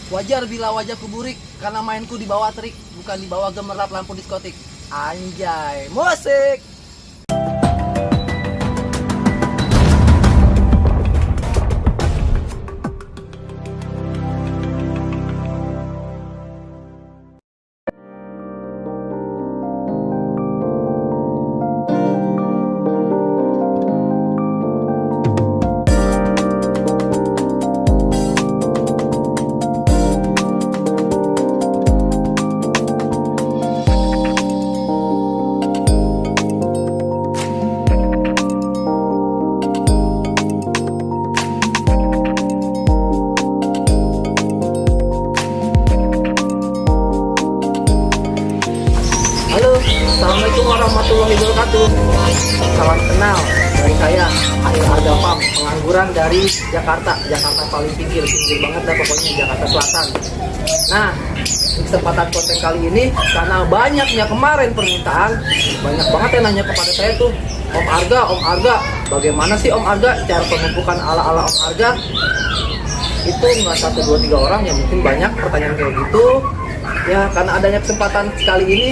Wajar bila wajahku burik karena mainku di bawah terik, bukan di bawah gemerlap lampu diskotik. Anjay, musik. Halo, assalamualaikum warahmatullahi wabarakatuh. Salam kenal dari saya, Ariel Agapam, pengangguran dari Jakarta paling pinggir banget dah pokoknya, Jakarta Selatan. Nah, di kesempatan konten kali ini, karena banyaknya kemarin permintaan, banyak banget yang nanya kepada saya tuh, Om Arga, bagaimana sih Om Arga cara pemupukan ala-ala Om Arga? Itu nggak 1, 2, 3 orang, ya mungkin banyak pertanyaan kayak gitu. Ya, karena adanya kesempatan kali ini,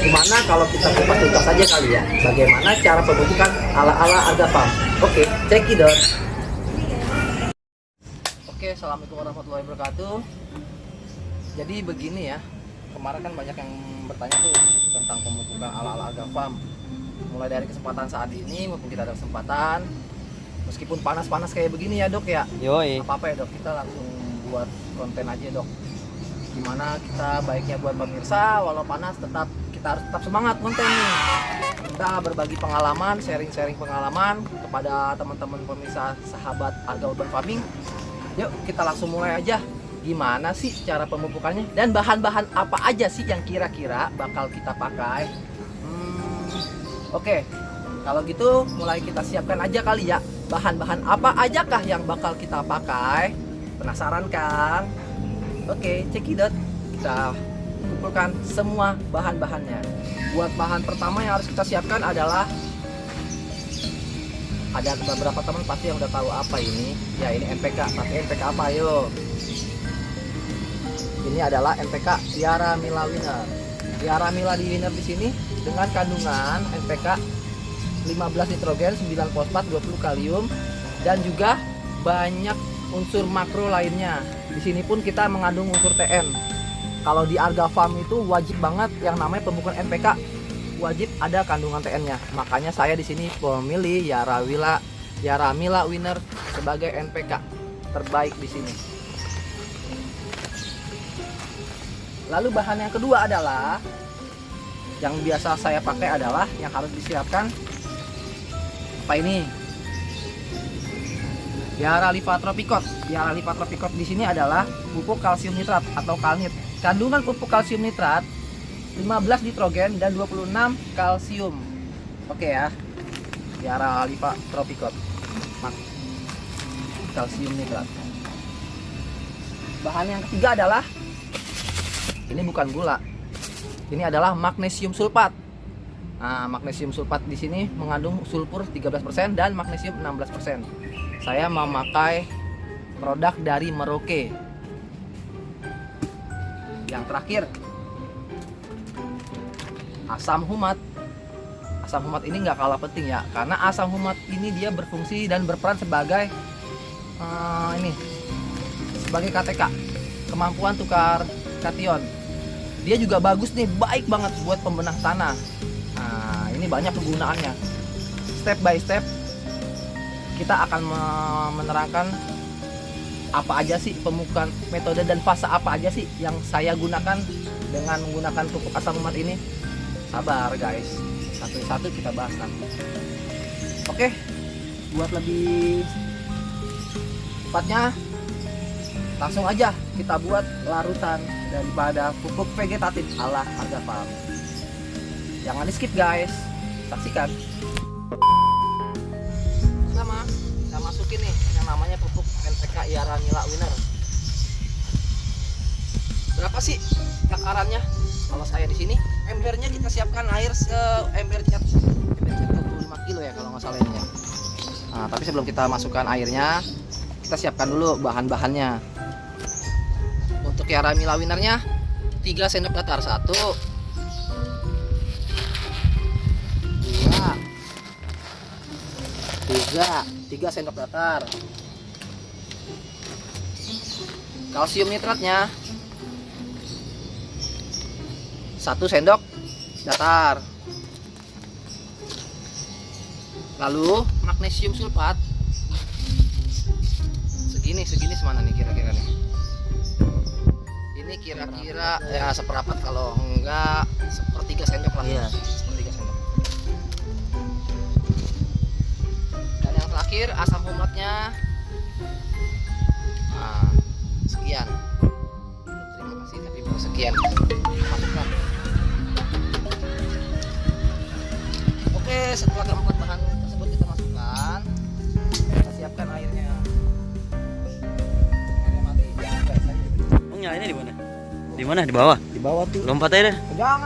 gimana kalau kita kupas saja kali ya, bagaimana cara pemupukan ala-ala Agapam. Oke, check it out. Oke, assalamualaikum warahmatullahi wabarakatuh. Jadi begini ya, kemarin kan banyak yang bertanya tuh tentang pemupukan ala-ala Agapam. Mulai dari kesempatan saat ini, maupun kita ada kesempatan, meskipun panas-panas kayak begini ya dok ya, Yoi. apa-apa ya dok, kita langsung buat konten aja dok. Gimana kita baiknya buat pemirsa, walau panas kita harus tetap semangat konten nih. Kita berbagi pengalaman, sharing pengalaman kepada teman-teman pemirsa sahabat Arga Urban Farming. Yuk kita langsung mulai aja. Gimana sih cara pemupukannya dan bahan-bahan apa aja sih yang kira-kira bakal kita pakai? Oke, kalau gitu mulai kita siapkan aja kali ya. Bahan-bahan apa ajakah yang bakal kita pakai? Penasaran kan? Oke, check it out. Kita kumpulkan semua bahan-bahannya. Buat bahan pertama yang harus kita siapkan adalah, ada beberapa teman pasti yang udah tahu apa ini. Ya, ini NPK. Tapi NPK apa, ayo? Ini adalah NPK Tiara Mila Winner. Tiara Mila di Winner di sini dengan kandungan NPK 15 nitrogen, 9 fosfat, 20 kalium, dan juga banyak unsur makro lainnya. Di sini pun kita mengandung unsur TN. Kalau di Agapam itu wajib banget yang namanya pemupukan NPK, wajib ada kandungan TN-nya. Makanya saya di sini memilih Tiara Mila Winner sebagai NPK terbaik di sini. Lalu bahan yang kedua adalah, yang biasa saya pakai adalah yang harus disiapkan apa ini? Tiara Tropicot. Tiara Tropicot di sini adalah pupuk kalsium nitrat atau kalnit. Kandungan pupuk kalsium nitrat 15 nitrogen dan 26 kalsium. Oke ya. Tiara Tropicot. Kalsium nitrat. Bahan yang ketiga adalah, ini bukan gula. Ini adalah magnesium sulfat. Nah, magnesium sulfat di sini mengandung sulfur 13% dan magnesium 16%. Saya memakai produk dari Merauke. Yang terakhir, asam humat. Asam humat ini nggak kalah penting ya, karena asam humat ini dia berfungsi dan berperan sebagai sebagai KTK, kemampuan tukar kation. Dia juga bagus nih, baik banget buat pembenah tanah. Nah, ini banyak penggunaannya. Step by step kita akan menerangkan apa aja sih pemupukan, metode dan fase apa aja sih yang saya gunakan dengan menggunakan pupuk asam humat ini. Sabar guys, satu-satu kita bahas nanti. Oke, buat lebih cepatnya langsung aja kita buat larutan daripada pupuk vegetatif ala Agapam. Jangan di skip guys, saksikan. Sama kita masukin nih yang namanya pupuk NPK Tiara Mila Winner. Berapa sih takarannya? Kalau saya di sini embernya kita siapkan air ember cat 25 kilo ya kalau nggak salah ini ya. Nah, tapi sebelum kita masukkan airnya, kita siapkan dulu bahan-bahannya. Mutiara Mila Winernya 3 sendok datar. 1 2 3 sendok datar. Kalsium nitratnya 1 sendok datar. Lalu magnesium sulfat segini semana nih kira-kira nih. Ini kira-kira ya seperapat, kalau enggak sepertiga sendok lah. Iya. Sepertiga sendok. Dan yang terakhir asam humatnya sekian. Terima kasih, tapi baru sekian. Masukkan. Oke, setelah keempat bahan tersebut kita masukkan, kita siapkan airnya. Airnya mati, guys. Oh, nyalainnya di mana? Di mana? Di bawah. Di bawah tuh. Lompat aja deh. Jangan.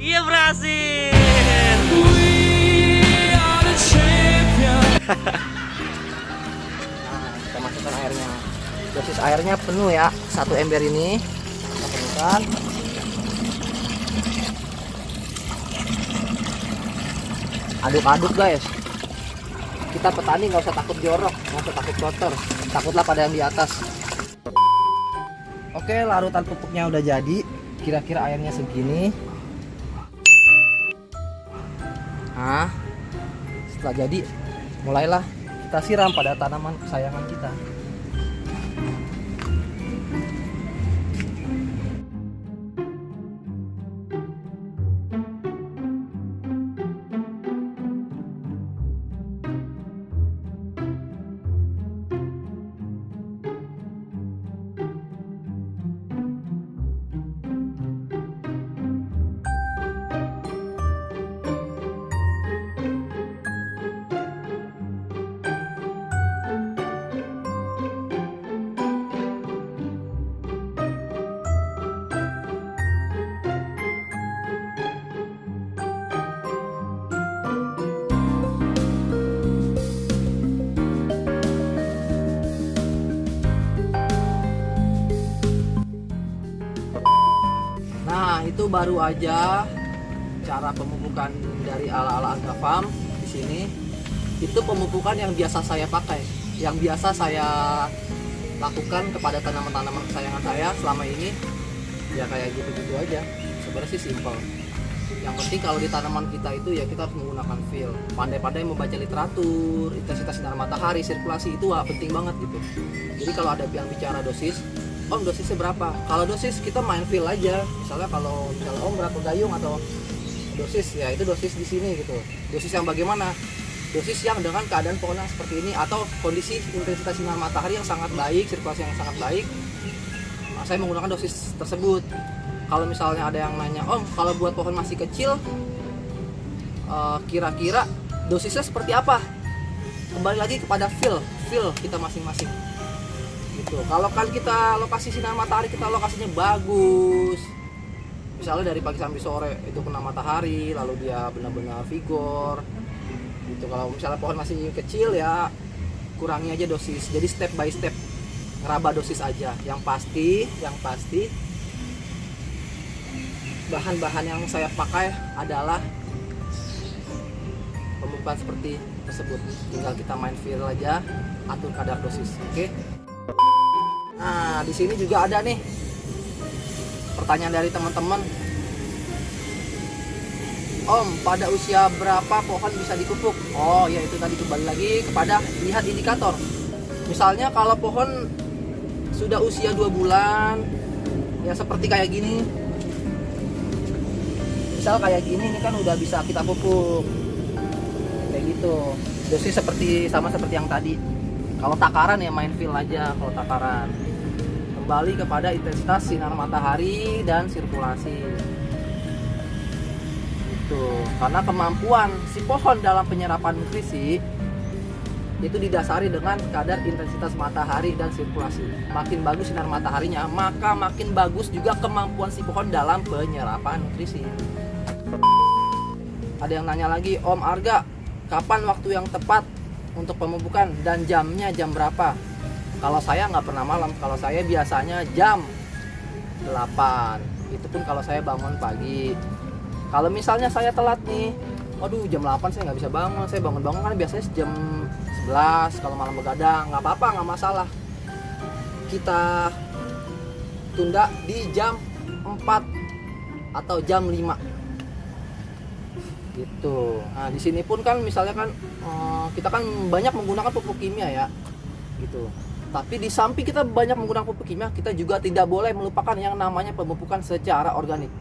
Iya, berhasil. Kita masukkan airnya. Dosis airnya penuh ya, 1 ember ini kita penuhkan. Aduk-aduk guys. Kita petani nggak usah takut jorok, nggak usah takut kotor, takutlah pada yang di atas. Oke, larutan pupuknya udah jadi. Kira-kira airnya segini. Nah, setelah jadi, mulailah kita siram pada tanaman kesayangan kita. Nah, itu baru aja cara pemupukan dari ala-ala Agrafam di sini. Itu pemupukan yang biasa saya pakai, yang biasa saya lakukan kepada tanaman-tanaman kesayangan saya selama ini. Ya kayak gitu-gitu aja. Sebenarnya sih simpel. Yang penting kalau di tanaman kita itu ya kita harus menggunakan feel. Pandai-pandai membaca literatur, intensitas sinar matahari, sirkulasi itu penting banget gitu. Jadi kalau ada yang bicara dosis, Om dosisnya berapa? Kalau dosis kita main feel aja. Misalnya kalau Om berapa gayung atau dosis, ya itu dosis di sini gitu. Dosis yang bagaimana? Dosis yang dengan keadaan pohon yang seperti ini atau kondisi intensitas sinar matahari yang sangat baik, sirkulasi yang sangat baik. Nah, saya menggunakan dosis tersebut. Kalau misalnya ada yang nanya, Om kalau buat pohon masih kecil, kira-kira dosisnya seperti apa? Kembali lagi kepada feel kita masing-masing. Gitu. Kalau kan kita lokasi sinar matahari kita lokasinya bagus, misalnya dari pagi sampai sore itu kena matahari, lalu dia benar-benar vigor gitu. Kalau misalnya pohon masih kecil ya kurangi aja dosis, jadi step by step ngeraba dosis aja. Yang pasti bahan-bahan yang saya pakai adalah pemupukan seperti tersebut, tinggal kita main feel aja, atur kadar dosis. Oke. Nah, di sini juga ada nih pertanyaan dari teman-teman. Om, pada usia berapa pohon bisa dipupuk? Oh ya, itu tadi kembali lagi kepada lihat indikator. Misalnya kalau pohon sudah usia 2 bulan, ya seperti kayak gini. Misal kayak gini, ini kan udah bisa kita pupuk. Kayak gitu. Dosis sama seperti yang tadi. Kalau takaran ya main feel aja kalau takaran. Kembali kepada intensitas sinar matahari dan sirkulasi. Itu karena kemampuan si pohon dalam penyerapan nutrisi itu didasari dengan kadar intensitas matahari dan sirkulasi. Makin bagus sinar mataharinya, maka makin bagus juga kemampuan si pohon dalam penyerapan nutrisi. Ada yang nanya lagi, Om Arga, kapan waktu yang tepat untuk pemupukan dan jamnya jam berapa? Kalau saya nggak pernah malam, kalau saya biasanya jam 8. Itu pun kalau saya bangun pagi. Kalau misalnya saya telat nih, waduh jam 8 saya nggak bisa bangun. Saya bangun-bangun kan biasanya jam 11 kalau malam begadang. Nggak apa-apa, nggak masalah. Kita tunda di jam 4 atau jam 5 gitu. Nah di sini pun kan misalnya kan kita kan banyak menggunakan pupuk kimia ya gitu. Tapi di samping kita banyak menggunakan pupuk kimia, kita juga tidak boleh melupakan yang namanya pemupukan secara organik.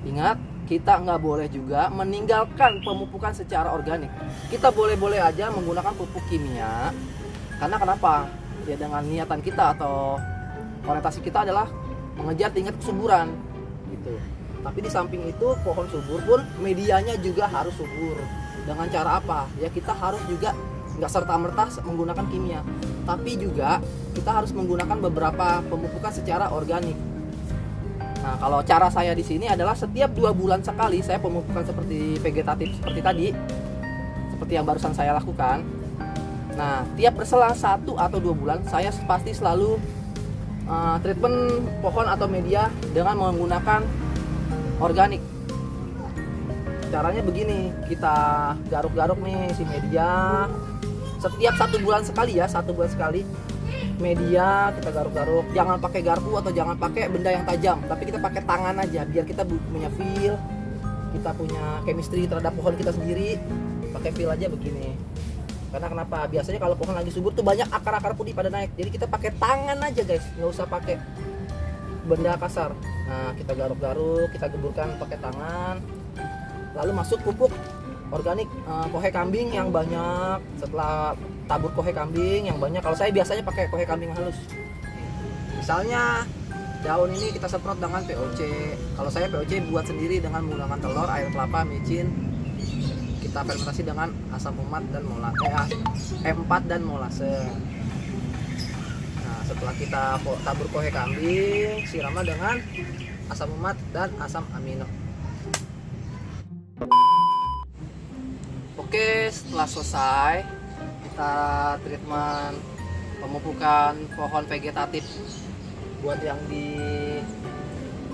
Ingat, kita nggak boleh juga meninggalkan pemupukan secara organik. Kita boleh-boleh aja menggunakan pupuk kimia. Karena kenapa? Ya dengan niatan kita atau orientasi kita adalah mengejar tingkat kesuburan gitu. Tapi di samping itu pohon subur pun medianya juga harus subur. Dengan cara apa? Ya kita harus juga nggak serta-merta menggunakan kimia, tapi juga kita harus menggunakan beberapa pemupukan secara organik. Nah kalau cara saya di sini adalah setiap 2 bulan sekali saya pemupukan seperti vegetatif seperti tadi, seperti yang barusan saya lakukan. Nah tiap berselang 1 atau 2 bulan saya pasti selalu treatment pohon atau media dengan menggunakan organik. Caranya begini, kita garuk-garuk nih si media setiap 1 bulan sekali ya, 1 bulan sekali media kita garuk-garuk. Jangan pakai garpu atau jangan pakai benda yang tajam, tapi kita pakai tangan aja biar kita punya feel, kita punya chemistry terhadap pohon kita sendiri. Pakai feel aja begini. Karena kenapa? Biasanya kalau pohon lagi subur tuh banyak akar-akar putih pada naik. Jadi kita pakai tangan aja guys, nggak usah pakai benda kasar. Nah kita garuk-garuk, kita geburkan pakai tangan. Lalu masuk pupuk organik kohe kambing yang banyak. Setelah tabur kohe kambing yang banyak, kalau saya biasanya pakai kohe kambing halus. Misalnya daun ini kita semprot dengan POC. Kalau saya POC buat sendiri dengan menggunakan telur, air kelapa, micin. Kita fermentasi dengan asam umat dan E4 dan molase. Nah, setelah kita tabur kohe kambing, siramlah dengan asam umat dan asam amino. Oke, setelah selesai kita treatment pemupukan pohon vegetatif buat yang di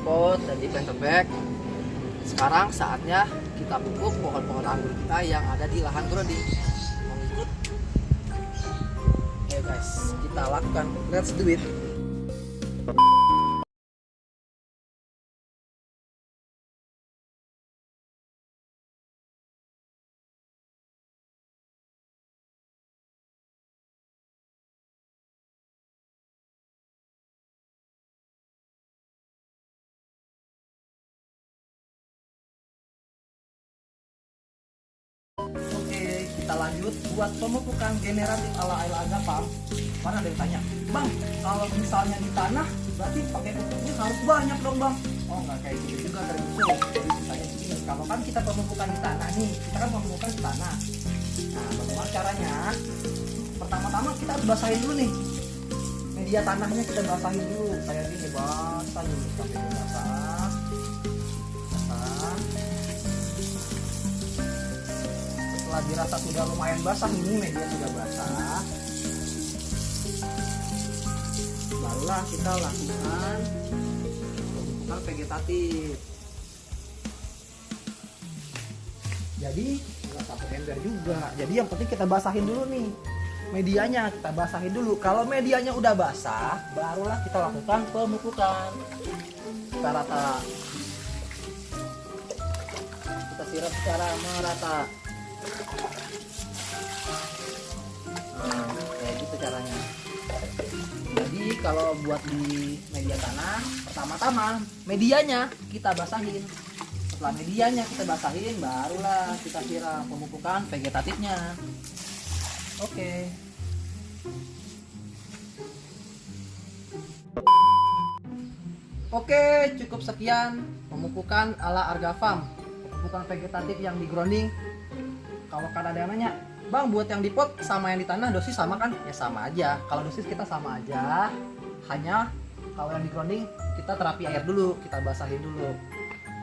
pot dan di planter bag. Sekarang saatnya kita pupuk pohon-pohon anggur kita yang ada di lahan grounding. Mau ikut? Ayo guys, kita lakukan. Let's do it. Oke, kita lanjut buat pemupukan generatif ala Agapam. Mana ada yang tanya, Bang, kalau misalnya di tanah berarti pakai pupuknya harus banyak dong Bang? Oh nggak kayak gitu juga termusuh. Jadi misalnya begini, kalau kan kita pemupukan di tanah nih, kita kan pemupukan di tanah. Nah bagaimana caranya? Pertama-tama kita harus basahin dulu nih. Media tanahnya kita basahin dulu. Kayak gini, basah dulu sampai basah. Setelah dirasa sudah lumayan basah, ini media sudah basah, barulah kita lakukan pemupukan vegetatif. Jadi nggak satu ember juga. Jadi yang penting kita basahin dulu nih medianya, kita basahin dulu. Kalau medianya udah basah, barulah kita lakukan pemupukan. Kita rata, kita siram secara merata. Nah, kayak gitu caranya. Jadi kalau buat di media tanah, pertama-tama medianya kita basahin. Setelah medianya kita basahin, barulah kita siram pemupukan vegetatifnya. Oke. Oke, cukup sekian pemupukan ala Argafam. Pemupukan vegetatif yang di grounding. Kalau kan ada yang nanya, Bang, buat yang di pot sama yang di tanah dosis sama kan? Ya sama aja. Kalau dosis kita sama aja. Hanya kalau yang di grounding kita terapi air dulu, kita basahin dulu.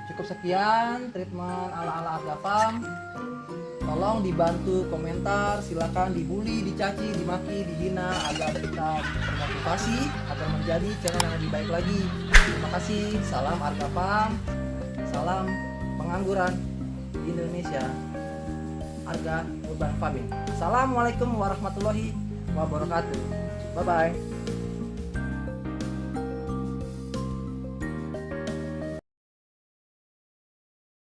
Cukup sekian treatment ala-ala Arga Farm. Tolong dibantu komentar, silakan dibully, dicaci, dimaki, dihina agar kita termotivasi agar menjadi channel yang lebih baik lagi. Terima kasih. Salam Arga Farm. Salam pengangguran di Indonesia. Arga Urban Farming. Assalamualaikum warahmatullahi wabarakatuh. Bye bye.